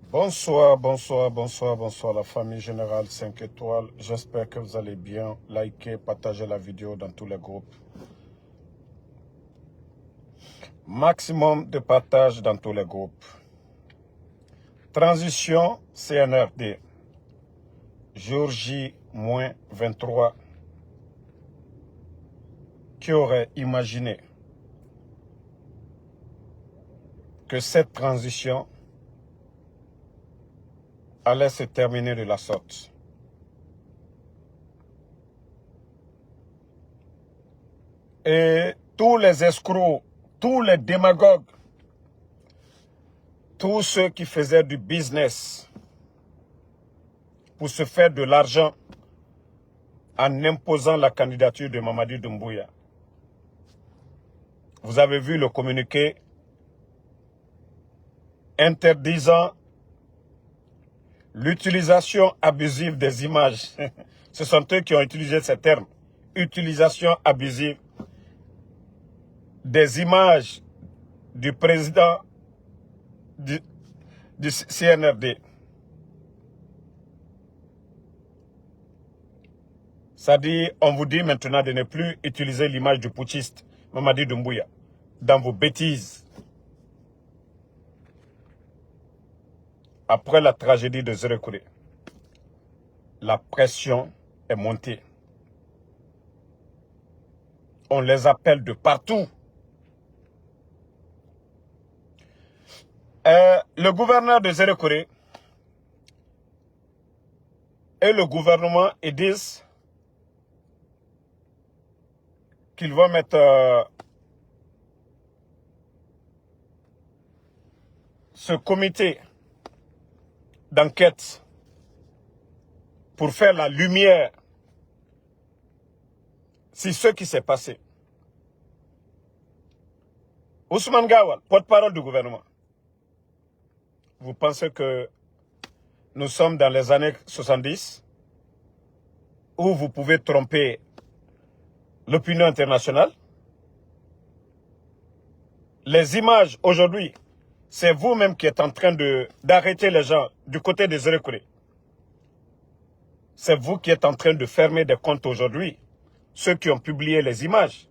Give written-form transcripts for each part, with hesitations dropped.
Bonsoir, bonsoir, bonsoir, bonsoir la famille générale 5 étoiles. J'espère que vous allez bien. Likez, partagez la vidéo dans tous les groupes. Maximum de partage dans tous les groupes. Transition CNRD. Jour J-23. Qui aurait imaginé que cette transition allait se terminer de la sorte? Et tous les escrocs, tous les démagogues, tous ceux qui faisaient du business pour se faire de l'argent en imposant la candidature de Mamadi Doumbouya. Vous avez vu le communiqué interdisant l'utilisation abusive des images. Ce sont eux qui ont utilisé ce terme. Utilisation abusive des images du président du CNRD. Ça dit, on vous dit maintenant de ne plus utiliser l'image du putschiste Mamadi Doumbouya dans vos bêtises. Après la tragédie de Zérekouré, la pression est montée. On les appelle de partout. Le gouverneur de Zérekouré et le gouvernement, ils disent qu'ils vont mettre ce comité d'enquête pour faire la lumière sur ce qui s'est passé. Ousmane Gawal, porte-parole du gouvernement, vous pensez que nous sommes dans les années 70 où vous pouvez tromper l'opinion internationale? Les images aujourd'hui, c'est vous-même qui êtes en train d'arrêter les gens du côté des Zérekouré. C'est vous qui êtes en train de fermer des comptes aujourd'hui, ceux qui ont publié les images.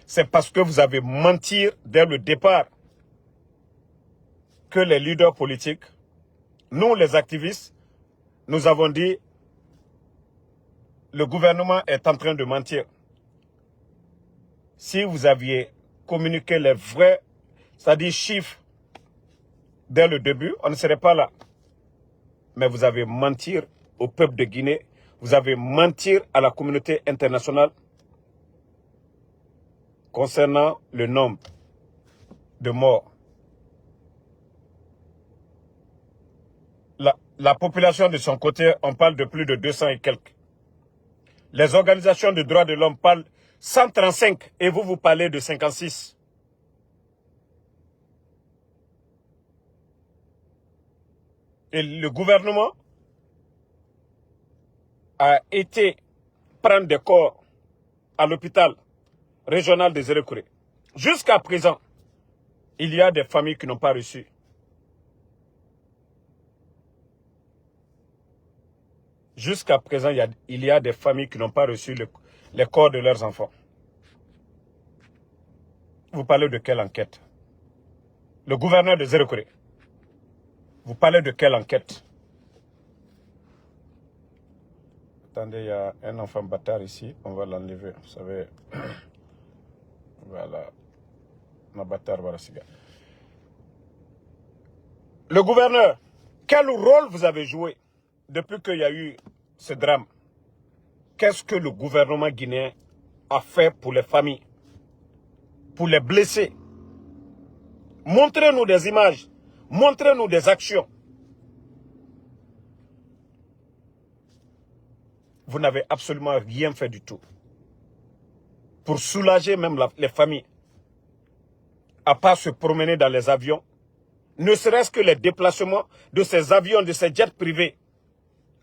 C'est parce que vous avez menti dès le départ que les leaders politiques, nous les activistes, nous avons dit le gouvernement est en train de mentir. Si vous aviez communiqué les vrais, c'est-à-dire chiffres, dès le début, on ne serait pas là. Mais vous avez menti au peuple de Guinée, vous avez menti à la communauté internationale concernant le nombre de morts. La population de son côté, on parle de plus de 200 et quelques. Les organisations de droits de l'homme parlent 135 et vous parlez de 56. Et le gouvernement a été prendre des corps à l'hôpital régional de Zérekouré. Jusqu'à présent, il y a des familles qui n'ont pas reçu. Jusqu'à présent, il y a des familles qui n'ont pas reçu les corps de leurs enfants. Vous parlez de quelle enquête? Le gouverneur de Zérekouré. Vous parlez de quelle enquête? Attendez, il y a un enfant bâtard ici. On va l'enlever. Vous savez. Voilà. Ma bâtard, voilà, c'est gars. Le gouverneur, quel rôle vous avez joué depuis qu'il y a eu ce drame? Qu'est-ce que le gouvernement guinéen a fait pour les familles, pour les blessés? Montrez-nous des images, montrez-nous des actions. Vous n'avez absolument rien fait du tout pour soulager même les familles, à part se promener dans les avions, ne serait-ce que les déplacements de ces avions, de ces jets privés.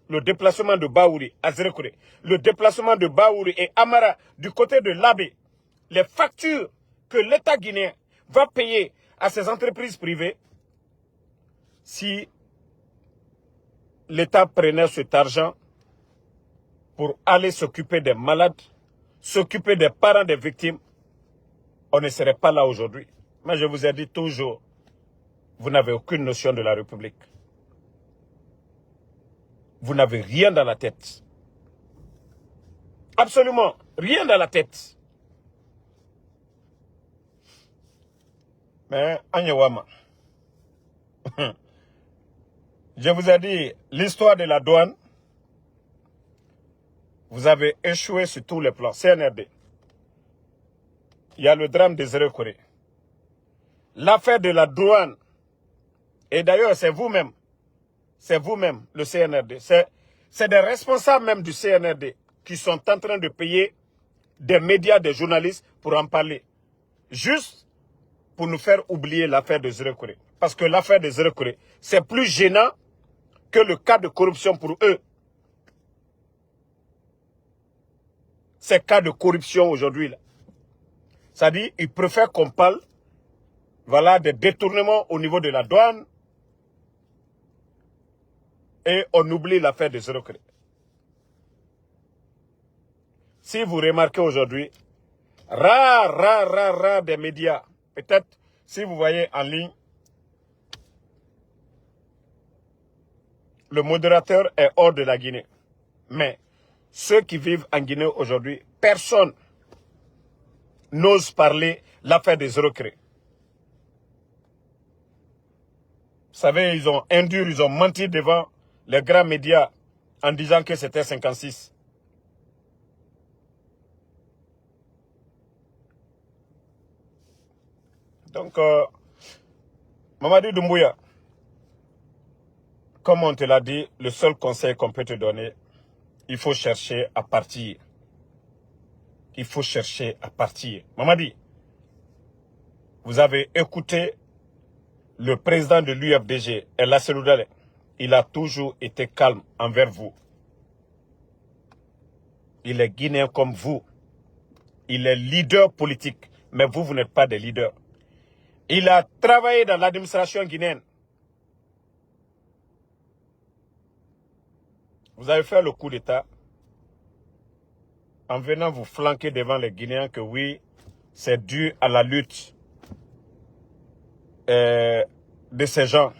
Le déplacement de Baouri à Zérekouré, le déplacement de Baouri et Amara du côté de l'Abbé, les factures que l'État guinéen va payer à ces entreprises privées, si l'État prenait cet argent pour aller s'occuper des malades, s'occuper des parents des victimes, on ne serait pas là aujourd'hui. Mais je vous ai dit toujours, vous n'avez aucune notion de la République. Vous n'avez rien dans la tête. Absolument rien dans la tête. Mais, Anyawama, je vous ai dit, l'histoire de la douane, vous avez échoué sur tous les plans. CNRD. Il y a le drame des Zéro-Corée. L'affaire de la douane, et d'ailleurs c'est vous-même, le CNRD, c'est des responsables même du CNRD qui sont en train de payer des médias, des journalistes pour en parler. Juste pour nous faire oublier l'affaire de Zéro-Corée. Parce que l'affaire de Zéro-Corée, c'est plus gênant que le cas de corruption pour eux. Ces cas de corruption aujourd'hui, là. C'est-à-dire, ils préfèrent qu'on parle, voilà, des détournements au niveau de la douane et on oublie l'affaire de Zéro-Corée. Si vous remarquez aujourd'hui, rare des médias, peut-être si vous voyez en ligne, le modérateur est hors de la Guinée. Mais ceux qui vivent en Guinée aujourd'hui, personne n'ose parler l'affaire des Zéro-Corée. Vous savez, ils ont enduré, ils ont menti devant les grands médias en disant que c'était 56. Donc, Mamadi Doumbouya, comme on te l'a dit, le seul conseil qu'on peut te donner, il faut chercher à partir. Il faut chercher à partir. Mamadi, vous avez écouté le président de l'UFDG, El Asseloudale. Il a toujours été calme envers vous. Il est guinéen comme vous. Il est leader politique. Mais vous, vous n'êtes pas des leaders. Il a travaillé dans l'administration guinéenne. Vous avez fait le coup d'État en venant vous flanquer devant les Guinéens que oui, c'est dû à la lutte de ces gens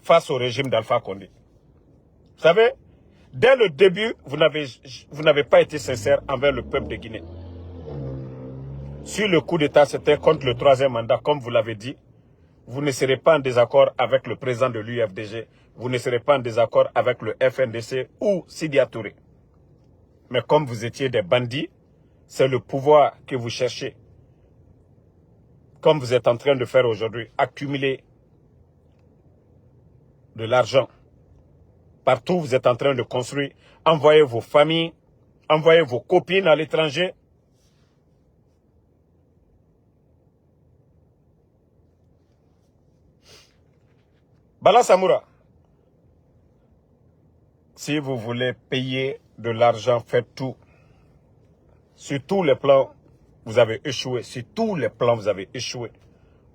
face au régime d'Alpha Condé. Vous savez, dès le début, vous n'avez pas été sincère envers le peuple de Guinée. Si le coup d'État c'était contre le 3e mandat, comme vous l'avez dit, vous ne serez pas en désaccord avec le président de l'UFDG, vous ne serez pas en désaccord avec le FNDC ou Sidi Touré. Mais comme vous étiez des bandits, c'est le pouvoir que vous cherchez. Comme vous êtes en train de faire aujourd'hui, accumuler de l'argent. Partout, vous êtes en train de construire. Envoyez vos familles, envoyez vos copines à l'étranger. Bala Samoura, si vous voulez payer de l'argent, faites tout. Sur tous les plans, vous avez échoué. Sur tous les plans, vous avez échoué.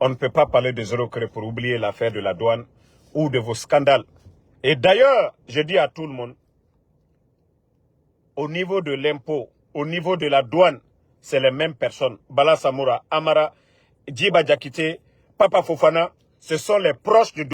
On ne peut pas parler de Zéro-Corée pour oublier l'affaire de la douane ou de vos scandales. Et d'ailleurs, je dis à tout le monde, au niveau de l'impôt, au niveau de la douane, c'est les mêmes personnes. Bala Samoura, Amara, Djiba Diakité, Papa Fofana, ce sont les proches du